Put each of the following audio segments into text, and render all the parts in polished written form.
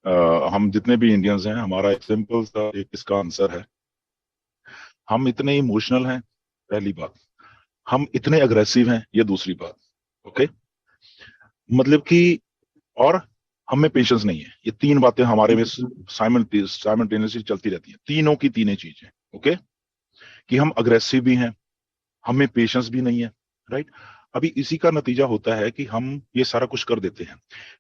हम जितने भी इंडियंस हैं, हमारा एक सिंपल सा एक इसका आंसर है। हम इतने इमोशनल हैं, पहली बात। हम इतने अग्रेसिव हैं, ये दूसरी बात। ओके, मतलब कि, और हम में पेशेंस नहीं है। ये तीन बातें हमारे में साइमल्टेनियसली चलती रहती हैं, तीनों की तीनों चीजें। ओके, कि हम अग्रेसिव भी हैं, हमें पेशेंस भी नहीं है। राइट। अभी इसी का नतीजा होता है कि हम ये सारा कुछ कर देते हैं।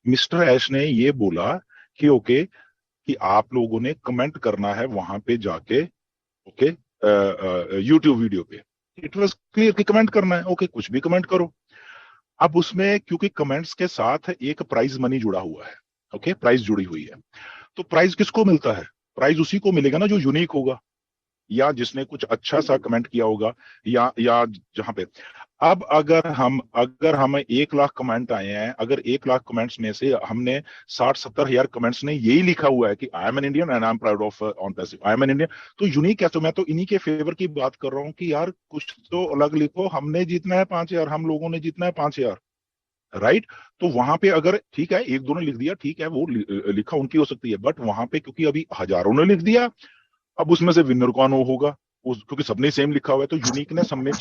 मिस्टर ऐश ने ये बोला कि ओके, कि आप लोगों ने कमेंट करना है वहां पे जाके। ओके, यूट्यूब वीडियो पे इट वाज क्लियर कि कमेंट करना है। ओके, कुछ भी कमेंट करो। अब उसमें क्योंकि कमेंट्स के साथ एक प्राइज मनी जुड़ा हुआ है, ओके, प्राइज जुड़ी हुई है, तो प्राइज किसको मिलता है? प्राइज उसी को मिलेगा ना जो यूनिक होगा, या जिसने कुछ अच्छा सा कमेंट किया होगा, या जहां पे। अब अगर हम 1 लाख कमेंट आए हैं, अगर 1 लाख कमेंट्स में से हमने 60-70 हजार कमेंट्स ने यही लिखा हुआ है कि I am an Indian and I am proud of on passive, I am an Indian, तो यूनिक है। तो मैं तो इन्हीं के फेवर की बात कर रहा हूँ कि यार कुछ तो अलग लिखो। हमने जीतना है 5 हजार, हम लोगों ने जीतना है 5 हजार। राइट। तो वहां पे अगर ठीक है, एक दो ने लिख दिया, ठीक है, वो लिखा उनकी हो सकती है, बट वहां पे क्योंकि अभी हजारों ने लिख दिया, अब उसमें से विनर कौन होगा? क्योंकि सबने सेम लिखा हुआ है, तो यूनिकनेस हमें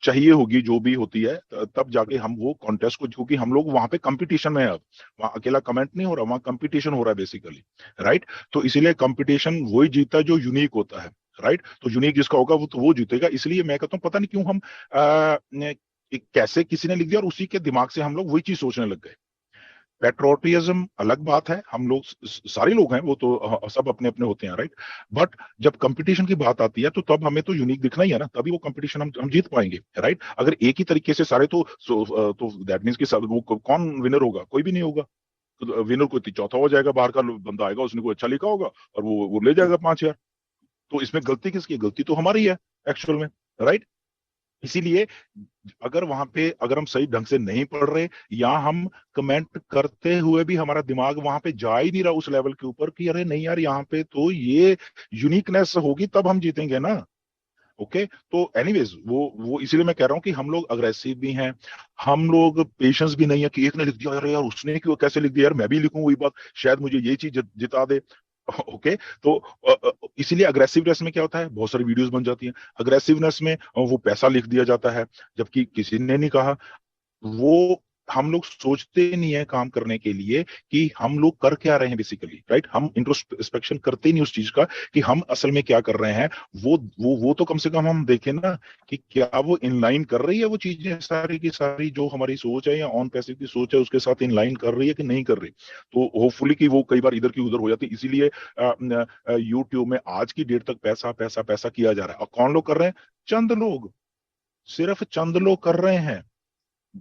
चाहिए होगी, जो भी होती है, तब जाके हम वो कॉन्टेस्ट को, क्योंकि हम लोग वहां पे कंपटीशन में है। अब वहां अकेला कमेंट नहीं हो रहा, वहां कंपटीशन हो रहा है बेसिकली। राइट। तो इसीलिए कंपटीशन वही जीतता है जो यूनिक होता है। राइट। तो यूनिक जिसका होगा वो तो वो जीतेगा। इसलिए मैं कहता हूँ, पता नहीं क्यों हम कैसे किसी ने लिख दिया और उसी के दिमाग से हम लोग वही चीज सोचने लग गए। पेट्रोटिज्म अलग बात है, हम लोग सारे लोग हैं, वो तो सब अपने अपने होते हैं। राइट। बट जब कंपटीशन की बात आती है, तो तब हमें तो यूनिक दिखना ही है ना, तभी वो कंपटीशन हम जीत पाएंगे। राइट। अगर एक ही तरीके से सारे, तो दैट मीन्स कि वो कौन विनर होगा? कोई भी नहीं होगा। तो विनर कोई चौथा हो जाएगा, बाहर का बंदा आएगा, उसने कोई अच्छा लिखा होगा और वो ले जाएगा 5 हजार। तो इसमें गलती किसकी है? गलती तो हमारी है एक्चुअल में। राइट। इसीलिए अगर वहां पे अगर हम सही ढंग से नहीं पढ़ रहे, या हम कमेंट करते हुए भी हमारा दिमाग वहां पे जा ही नहीं रहा उस लेवल के ऊपर कि अरे नहीं यार, यहाँ पे तो ये यूनिकनेस होगी तब हम जीतेंगे ना। ओके, तो एनीवेज, वो इसीलिए मैं कह रहा हूँ कि हम लोग अग्रेसिव भी हैं, हम लोग पेशेंस भी नहीं है कि एक ने लिख दिया, अरे यार उसने क्यों कैसे लिख दिया यार, मैं भी लिखूं वही बात, शायद मुझे ये चीज जिता दे। ओके, तो इसीलिए अग्रेसिवनेस में क्या होता है, बहुत सारी वीडियोस बन जाती हैं। अग्रेसिवनेस में वो पैसा लिख दिया जाता है, जबकि किसी ने नहीं कहा। वो हम लोग सोचते नहीं है काम करने के लिए कि हम लोग कर क्या रहे हैं बेसिकली। राइट। हम इंट्रोस्पेक्शन करते ही नहीं उस चीज का कि हम असल में क्या कर रहे हैं। वो तो कम से कम हम देखें ना कि क्या वो इनलाइन कर रही है, वो चीजें सारी की सारी जो हमारी सोच है या ऑन पैसिव की सोच है उसके साथ इनलाइन कर रही है कि नहीं कर रही। तो होपफुली कि वो कई बार इधर की उधर हो जाती है। इसीलिए यूट्यूब में आज की डेट तक पैसा पैसा पैसा किया जा रहा है। और कौन लोग कर रहे हैं? चंद लोग, सिर्फ चंद लोग कर रहे हैं।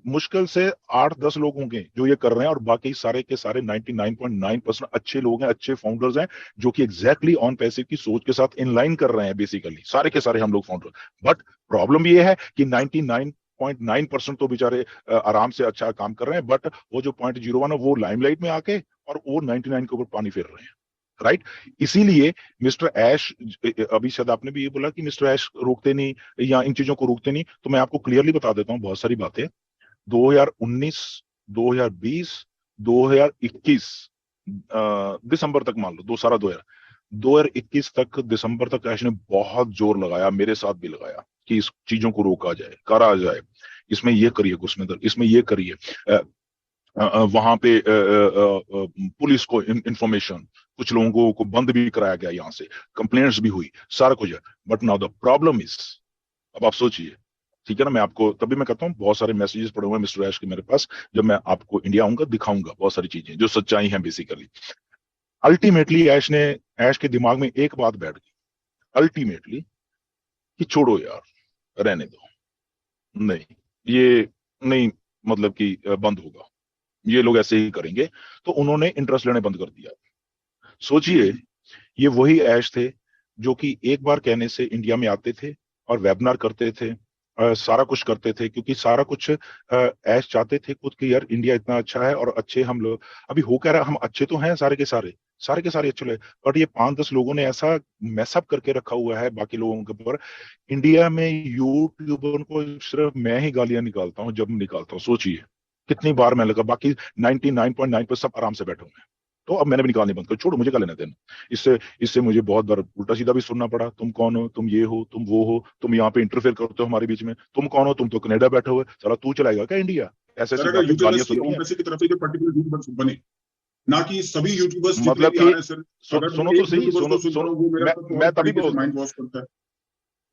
मुश्किल से 8-10 लोग होंगे जो ये कर रहे हैं, और बाकी सारे के सारे 99.9% अच्छे लोग हैं, अच्छे फाउंडर्स हैं, जो कि एग्जैक्टली ऑन पैसिव की सोच के साथ इनलाइन कर रहे हैं बेसिकली, सारे के सारे हम लोग फाउंडर। बट प्रॉब्लम ये है कि 99.9% तो बेचारे आराम से अच्छा काम कर रहे हैं, बट वो जो 0.01 है वो लाइमलाइट में आके और वो 99 के ऊपर पानी फेर रहे हैं। राइट। इसीलिए मिस्टर ऐश, अभी शायद आपने भी ये बोला कि मिस्टर ऐश रोकते नहीं या इन चीजों को रोकते नहीं, तो मैं आपको क्लियरली बता देता हूँ बहुत सारी बातें। 2019, 2020, 2021, दिसंबर तक मान लो, दो सारा 2021 तक, दिसंबर तक ऐश ने बहुत जोर लगाया, मेरे साथ भी लगाया, कि इस चीजों को रोका जाए, करा जाए, इसमें ये करिए घुसमेंदर, इसमें ये करिए। वहां पे पुलिस को इंफॉर्मेशन, कुछ लोगों को बंद भी कराया गया यहाँ से, कंप्लेंट्स भी हुई, सारा कुछ है। But now the problem is, अब आप सोचिए, ठीक है ना, मैं आपको तभी मैं कहता हूँ बहुत सारे मैसेजेस पड़े हुए हैं मिस्टर ऐश के मेरे पास, जब मैं आपको इंडिया आऊंगा दिखाऊंगा बहुत सारी चीजें जो सच्चाई हैं बेसिकली। अल्टीमेटली ऐश के दिमाग में एक बात बैठ गई, अल्टीमेटली, कि छोड़ो यार, रहने दो, नहीं, ये नहीं, मतलब कि बंद होगा, ये लोग ऐसे ही करेंगे। तो उन्होंने इंटरेस्ट लेने बंद कर दिया। सोचिए, ये वही ऐश थे जो कि एक बार कहने से इंडिया में आते थे और वेबिनार करते थे, सारा कुछ करते थे, क्योंकि सारा कुछ ऐश चाहते थे खुद कि यार इंडिया इतना अच्छा है और अच्छे हम लोग। अभी हो क्या रहा, हम अच्छे तो हैं सारे के सारे अच्छे लोग, बट ये 5-10 लोगों ने ऐसा मैसअप करके रखा हुआ है बाकी लोगों के ऊपर। इंडिया में यूट्यूबर को सिर्फ मैं ही गालियां निकालता हूँ, जब निकालता हूँ, सोचिए कितनी बार मैं लगा, बाकी 99.9 पर सब आराम से बैठे हुए हैं। तो अब मैंने भी निकालनी बंद कर, छोड़ो मुझे क्या लेना देना। इससे इससे मुझे बहुत बार उल्टा सीधा भी सुनना पड़ा, तुम कौन हो, तुम ये हो, तुम वो हो, तुम यहाँ पे इंटरफेयर करते हो हमारे बीच में, तुम कौन हो, तुम तो कनाडा बैठे हुए, चला तू चलाएगा क्या इंडिया, ऐसी सर ऐसी अगर बातें गालियां यूट्यूबर्स की सुननी है। एडवोकेसी की तरफ से जो पर्टिकुलर यूट्यूबर्स बने, ना कि सभी यूट्यूबर्स जितने मतलब भी आ कि रहे हैं सर। अगर सुनो मैं तो एक सही, यूट्यूबर्स सुनो को सुन रहा सुनो, हूँ, वो मेरा तो मैं और तभी तरीके से बोलता हूँ, माइंड वॉश करता है।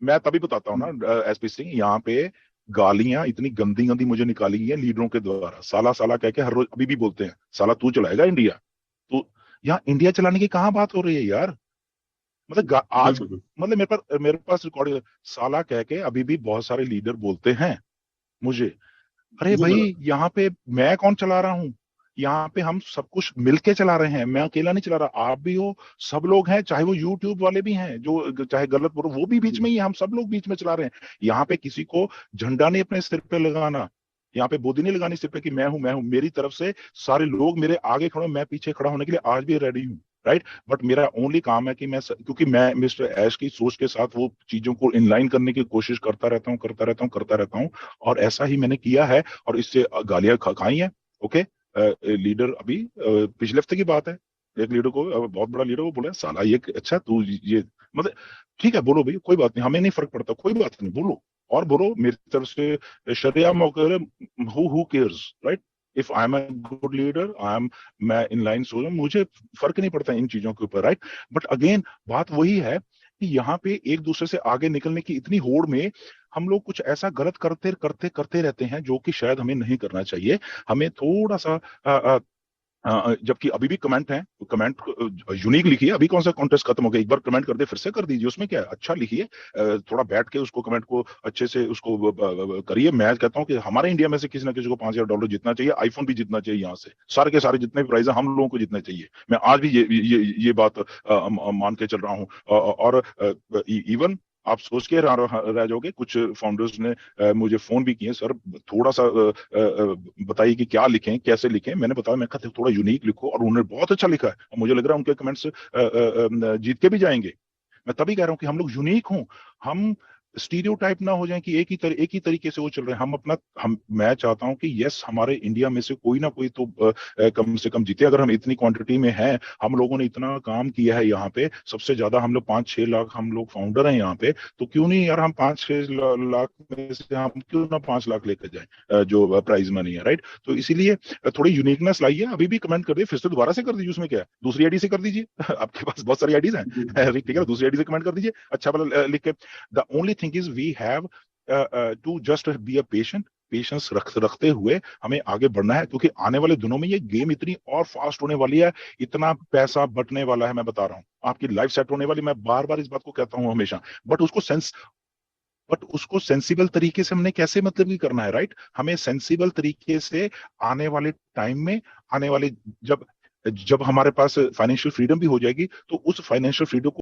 मैं तभी बताता हूँ हम्म, ना एसपी सिंह, यहाँ पे गालियां इतनी गंदी गंदी मुझे निकाली गई है लीडरों के द्वारा, साला साला कह के हर रोज अभी भी बोलते हैं, साला तू चलाएगा इंडिया। तो यहाँ इंडिया चलाने की कहाँ बात हो रही है यार, मतलब आज, बिल्कुल बिल्कुल। मतलब मेरे पास रिकॉर्ड, साला कह के अभी भी बहुत सारे लीडर बोलते हैं मुझे। अरे वो भाई गलत है। यहाँ पे मैं कौन चला रहा हूँ, यहाँ पे हम सब कुछ मिलके चला रहे हैं, मैं अकेला नहीं चला रहा, आप भी हो, सब लोग हैं, चाहे वो यूट्यूब वाले भी हैं जो चाहे गलत बोलो, वो भी बीच में ही हैं, हम सब लोग बीच में चला रहे हैं। यहाँ पे किसी को झंडा नहीं अपने सिर पे लगाना, यहाँ पे बोदी नहीं लगानी सिर पे कि मैं हूं, मेरी तरफ से सारे लोग मेरे आगे खड़े, मैं पीछे खड़ा होने के लिए आज भी रेडी हूँ, राइट। बट मेरा ओनली काम है कि क्योंकि मैं मिस्टर ऐश की सोच के साथ वो चीजों को इनलाइन करने की कोशिश करता रहता हूँ, और ऐसा ही मैंने किया है, और इससे गालियां खाई हैं। ओके, लीडर अभी पिछले हफ्ते की बात है, एक लीडर को बहुत बड़ा लीडर को बोला साला ये, अच्छा तू ये, मतलब ठीक है बोलो भाई, कोई बात नहीं, हमें नहीं फर्क पड़ता, कोई बात नहीं बोलो, और बोलो मेरी तरफ से शरेआम होकर, who cares, right. If I am a good leader, मैं इन लाइन सो रहा हूं, मुझे फर्क नहीं पड़ता इन चीजों के ऊपर, राइट। बट अगेन बात वही है कि यहाँ पे एक दूसरे से आगे निकलने की इतनी होड़ में हम लोग कुछ ऐसा गलत करते करते करते रहते हैं जो कि शायद हमें नहीं करना चाहिए। हमें थोड़ा सा जबकि अभी भी कमेंट है, कमेंट यूनिक लिखिए, अभी कौन सा कॉन्टेस्ट खत्म हो गया, एक बार कमेंट कर दे फिर से कर दीजिए, उसमें क्या है, अच्छा लिखिए, थोड़ा बैठ के उसको कमेंट को अच्छे से उसको करिए। मैं कहता हूँ कि हमारे इंडिया में से किसी ना किसी को $5,000 जीतना चाहिए, आईफोन भी जीतना चाहिए, यहाँ से सारे के सारे जितने भी प्राइज है हम लोगों को जीतने चाहिए। मैं आज भी ये बात मान के चल रहा हूँ, और इवन आप सोच के रह जाओगे, कुछ फाउंडर्स ने मुझे फोन भी किए, सर थोड़ा सा बताइए कि क्या लिखें, कैसे लिखें। मैंने बताया, मैं कहा थोड़ा यूनिक लिखो, और उन्होंने बहुत अच्छा लिखा है, और मुझे लग रहा है उनके कमेंट्स जीत के भी जाएंगे। मैं तभी कह रहा हूँ कि हम लोग यूनिक हों, हम स्टीरियोटाइप ना हो जाएं कि एक ही तरीके से वो चल रहे हैं, हम मैं चाहता हूं कि यस हमारे इंडिया में से कोई ना कोई तो कम से कम जीते। अगर हम इतनी क्वांटिटी में हैं, हम लोगों ने इतना काम किया है यहाँ पे, सबसे ज्यादा हम लोग 5-6 लाख हम लोग फाउंडर हैं यहाँ पे, तो क्यों नहीं यार हम 5-6 लाख में से हम क्यों ना 5 लाख लेकर जाएं, जो प्राइज मनी है, राइट। तो इसीलिए थोड़ी यूनिकनेस लाइए, अभी भी कमेंट कर दिए, फिर से दोबारा से कर दीजिए, उसमें क्या है, दूसरी आईडी से कर दीजिए आपके पास बहुत सारी आईडीज हैं, ठीक है, दूसरी आईडी से कमेंट कर दीजिए, अच्छा वाला लिख के। The only thing is we have to just be a patient, patience रखते हुए हमें आगे बढ़ना है, क्योंकि आने वाले दिनों में ये गेम इतनी और फास्ट होने वाली है, इतना पैसा बटने वाला है, मैं बता रहा हूँ, आपकी लाइफ सेट होने वाली, मैं बार बार इस बात को कहता हूँ हमेशा। बट उसको सेंसिबल तरीके से हमने कैसे मतलब की करना है, राइट। हमें सेंसिबल तरीके से आने वाले टाइम में, आने वाले जब जब हमारे पास फाइनेंशियल फ्रीडम भी हो जाएगी, तो उस फाइनेंशियल फ्रीडम को